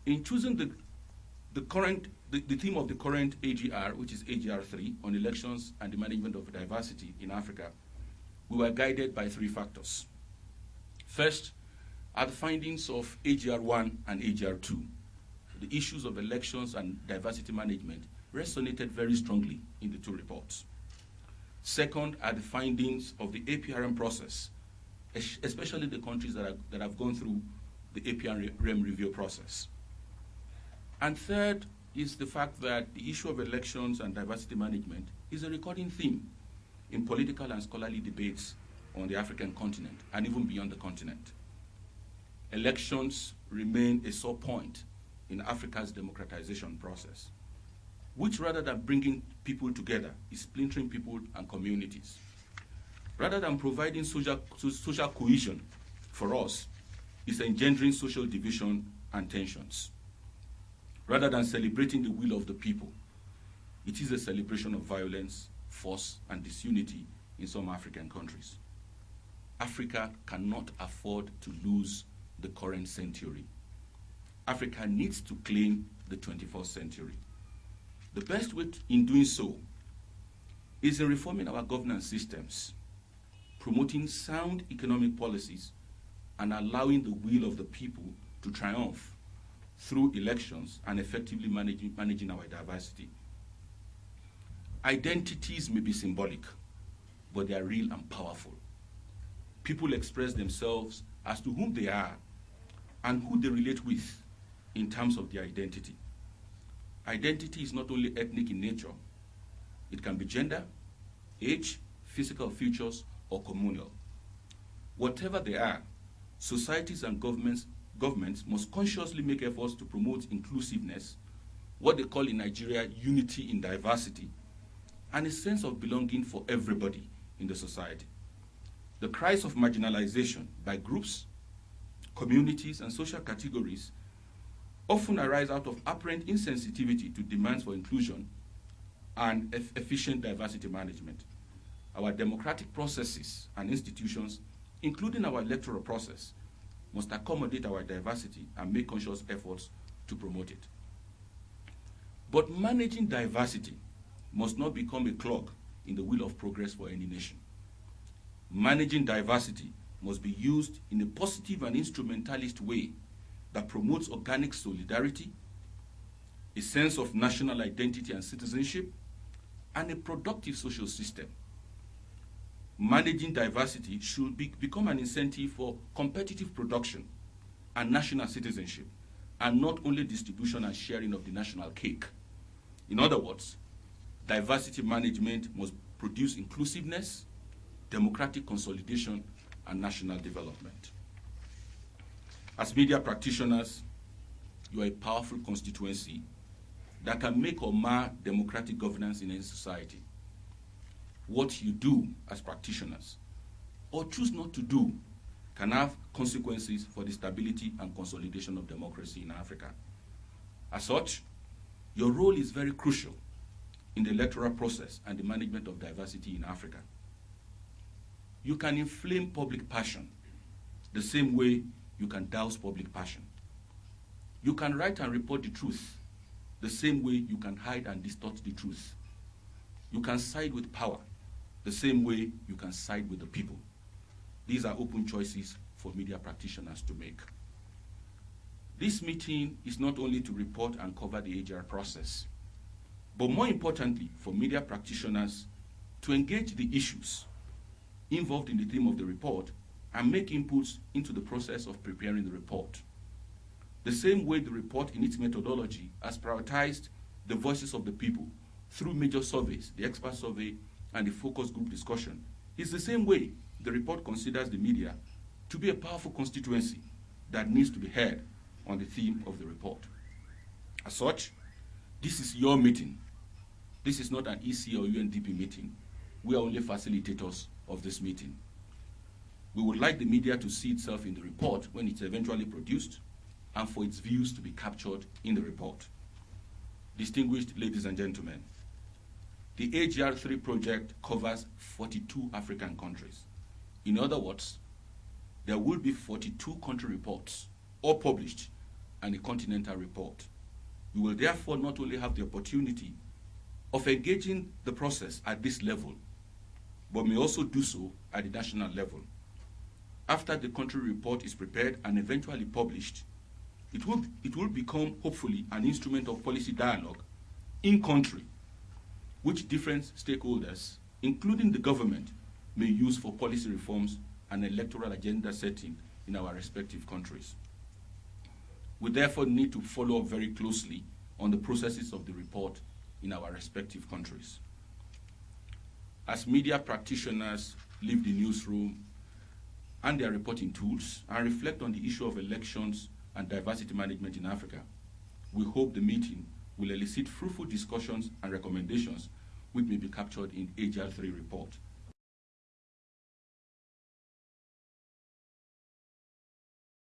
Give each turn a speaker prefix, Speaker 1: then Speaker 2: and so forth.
Speaker 1: In choosing the theme of the current AGR, which is AGR 3, on elections and the management of diversity in Africa, we were guided by 3 factors. First are the findings of AGR 1 and AGR 2. The issues of elections and diversity management resonated very strongly in the 2 reports. Second are the findings of the APRM process, especially the countries that have gone through the APRM review process. And third is the fact that the issue of elections and diversity management is a recurring theme in political and scholarly debates on the African continent and even beyond the continent. Elections remain a sore point in Africa's democratization process, which rather than bringing people together is splintering people and communities. Rather than providing social cohesion for us, is engendering social division and tensions. Rather than celebrating the will of the people, it is a celebration of violence, force, and disunity in some African countries. Africa cannot afford to lose the current century. Africa needs to claim the 21st century. The best way in doing so is in reforming our governance systems, promoting sound economic policies, and allowing the will of the people to triumph through elections and effectively managing our diversity. Identities may be symbolic, but they are real and powerful. People express themselves as to whom they are and who they relate with in terms of their identity. Identity is not only ethnic in nature, it can be gender, age, physical features, or communal. Whatever they are, societies and governments must consciously make efforts to promote inclusiveness, what they call in Nigeria unity in diversity, and a sense of belonging for everybody in the society. The cries of marginalization by groups, communities, and social categories often arise out of apparent insensitivity to demands for inclusion and efficient diversity management. Our democratic processes and institutions, including our electoral process, must accommodate our diversity and make conscious efforts to promote it. But managing diversity must not become a clog in the wheel of progress for any nation. Managing diversity must be used in a positive and instrumentalist way that promotes organic solidarity, a sense of national identity and citizenship, and a productive social system. Managing diversity should become an incentive for competitive production and national citizenship, and not only distribution and sharing of the national cake. In other words, diversity management must produce inclusiveness, democratic consolidation, and national development. As media practitioners, you are a powerful constituency that can make or mar democratic governance in any society. What you do as practitioners, or choose not to do, can have consequences for the stability and consolidation of democracy in Africa. As such, your role is very crucial in the electoral process and the management of diversity in Africa. You can inflame public passion the same way you can douse public passion. You can write and report the truth the same way you can hide and distort the truth. You can side with power the same way you can side with the people. These are open choices for media practitioners to make. This meeting is not only to report and cover the AGR process, but more importantly, for media practitioners to engage the issues involved in the theme of the report and make inputs into the process of preparing the report. The same way the report in its methodology has prioritized the voices of the people through major surveys, the expert survey, and the focus group discussion, is the same way the report considers the media to be a powerful constituency that needs to be heard on the theme of the report. As such, this is your meeting. This is not an EC or UNDP meeting. We are only facilitators of this meeting. We would like the media to see itself in the report when it's eventually produced, and for its views to be captured in the report. Distinguished ladies and gentlemen, the AGR 3 project covers 42 African countries. In other words, there will be 42 country reports, all published, and a continental report. We will therefore not only have the opportunity of engaging the process at this level, but may also do so at the national level. After the country report is prepared and eventually published, it will become, hopefully, an instrument of policy dialogue in country, which different stakeholders, including the government, may use for policy reforms and electoral agenda setting in our respective countries. We therefore need to follow up very closely on the processes of the report in our respective countries. As media practitioners leave the newsroom and their reporting tools and reflect on the issue of elections and diversity management in Africa, we hope the meeting will elicit fruitful discussions and recommendations which may be captured in AGR 3 report.